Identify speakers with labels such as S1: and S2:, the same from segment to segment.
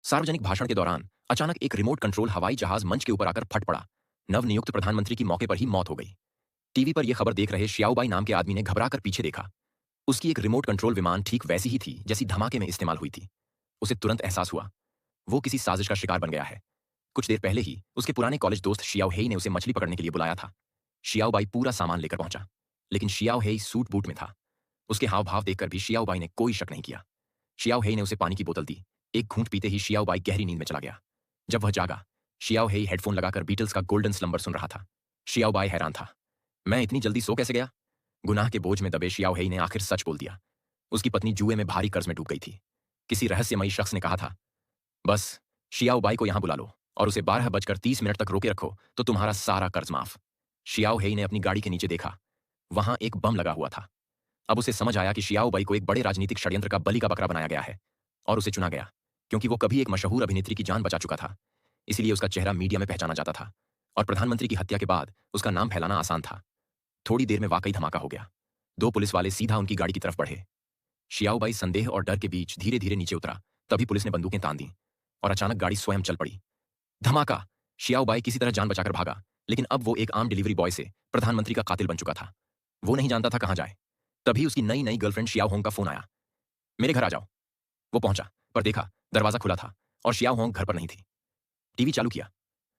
S1: सार्वजनिक भाषण के दौरान अचानक एक रिमोट कंट्रोल हवाई जहाज मंच के ऊपर आकर फट पड़ा। नवनियुक्त प्रधानमंत्री की मौके पर ही मौत हो गई। टीवी पर यह खबर देख रहे शियाओबाई नाम के आदमी ने घबराकर पीछे देखा। उसकी एक रिमोट कंट्रोल विमान ठीक वैसी ही थी जैसी धमाके में इस्तेमाल हुई थी। उसे तुरंत एहसास हुआ वो किसी साजिश का शिकार बन गया है। कुछ देर पहले ही उसके पुराने कॉलेज दोस्त शियाओ हेई ने उसे मछली पकड़ने के लिए बुलाया था। शियाओबाई पूरा सामान लेकर पहुंचा, लेकिन शियाओ हेई सूट बूट में था। उसके हाव भाव देखकर भी शियाओबाई ने कोई शक नहीं किया। शियाओ हेई ने उसे पानी की बोतल दी। एक घूंट पीते ही शियाओबाई गहरी नींद में चला गया। जब वह जागा, शियाओ हेई हेडफोन लगाकर बीटल्स का गोल्डन स्लम्बर सुन रहा था। शियाओबाई हैरान था। मैं इतनी जल्दी सो कैसे गया? गुनाह के बोझ में दबे शियाओ हेई ने आखिर सच बोल दिया। उसकी पत्नी जुए में भारी कर्ज में डूब गई थी। किसी रहस्यमयी शख्स ने कहा था, बस शियाओबाई को यहां बुला लो और उसे 12:30 तक रोके रखो तो तुम्हारा सारा कर्ज माफ। शियाओ हेई ने अपनी गाड़ी के नीचे देखा। वहां एक बम लगा हुआ था। अब उसे समझ आया कि शियाओबाई को एक बड़े राजनीतिक षड्यंत्र का बलि का बकरा बनाया गया है और उसे चुना गया क्योंकि वो कभी एक मशहूर अभिनेत्री की जान बचा चुका था। इसलिए उसका चेहरा मीडिया में पहचाना जाता था और प्रधानमंत्री की हत्या के बाद उसका नाम फैलाना आसान था। थोड़ी देर में वाकई धमाका हो गया। दो पुलिस वाले सीधा उनकी गाड़ी की तरफ बढ़े। शियाओबाई संदेह और डर के बीच धीरे धीरे नीचे उतरा। तभी पुलिस ने बंदूकें तान दी और अचानक गाड़ी स्वयं चल पड़ी। धमाका! शियाओबाई किसी तरह जान बचाकर भागा, लेकिन अब वो एक आम डिलीवरी बॉय से प्रधानमंत्री का कातिल बन चुका था। वो नहीं जानता था कहां जाए। तभी उसकी नई नई गर्लफ्रेंड शियाओ होंग का फोन आया। मेरे घर आ जाओ। वो पहुंचा, पर देखा दरवाजा खुला था और शियाओ होंग घर पर नहीं थी। टीवी चालू किया।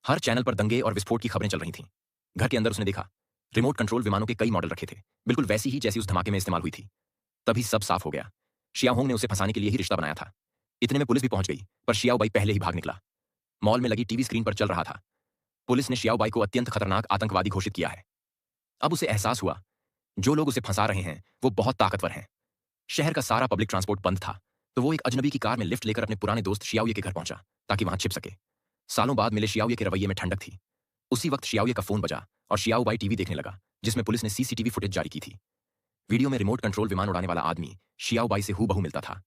S1: हर चैनल पर दंगे और विस्फोट की खबरें चल रही थीं। घर के अंदर उसने देखा रिमोट कंट्रोल विमानों के कई मॉडल रखे थे, बिल्कुल वैसी ही जैसी उस धमाके में इस्तेमाल हुई थी। तभी सब साफ हो गया। शियाओ होंग ने उसे फंसाने के लिए ही रिश्ता बनाया था। इतने में पुलिस भी पहुंच गई, पर शियाओबाई पहले ही भाग निकला। मॉल में लगी टीवी स्क्रीन पर चल रहा था, पुलिस ने शियाओबाई को अत्यंत खतरनाक आतंकवादी घोषित किया है। अब उसे एहसास हुआ जो लोग उसे फंसा रहे हैं वो बहुत ताकतवर हैं। शहर का सारा पब्लिक ट्रांसपोर्ट बंद था, तो वो एक अजनबी की कार में लिफ्ट लेकर अपने पुराने दोस्त शियाओये के घर पहुंचा ताकि वहां छिप सके। सालों बाद मिले शियाओये के रवैये में ठंडक थी। उसी वक्त शियाओये का फोन बजा और शियाओबाई टीवी देखने लगा, जिसमें पुलिस ने सीसीटीवी फुटेज जारी की थी। वीडियो में रिमोट कंट्रोल विमान उड़ाने वाला आदमी शियाओबाई से हूबहू मिलता था,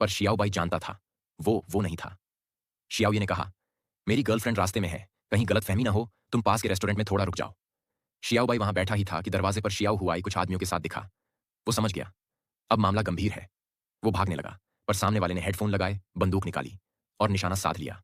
S1: पर शियाओबाई जानता था वो नहीं था। शियाओये ने कहा, मेरी गर्लफ्रेंड रास्ते में है, कहीं गलतफहमी ना हो, तुम पास के रेस्टोरेंट में थोड़ा रुक जाओ। शियाओबाई वहां बैठा ही था कि दरवाजे पर शियाओ हुआई कुछ आदमियों के साथ दिखा। वो समझ गया अब मामला गंभीर है। वो भागने लगा, पर सामने वाले ने हेडफोन लगाए, बंदूक निकाली और निशाना साध लिया।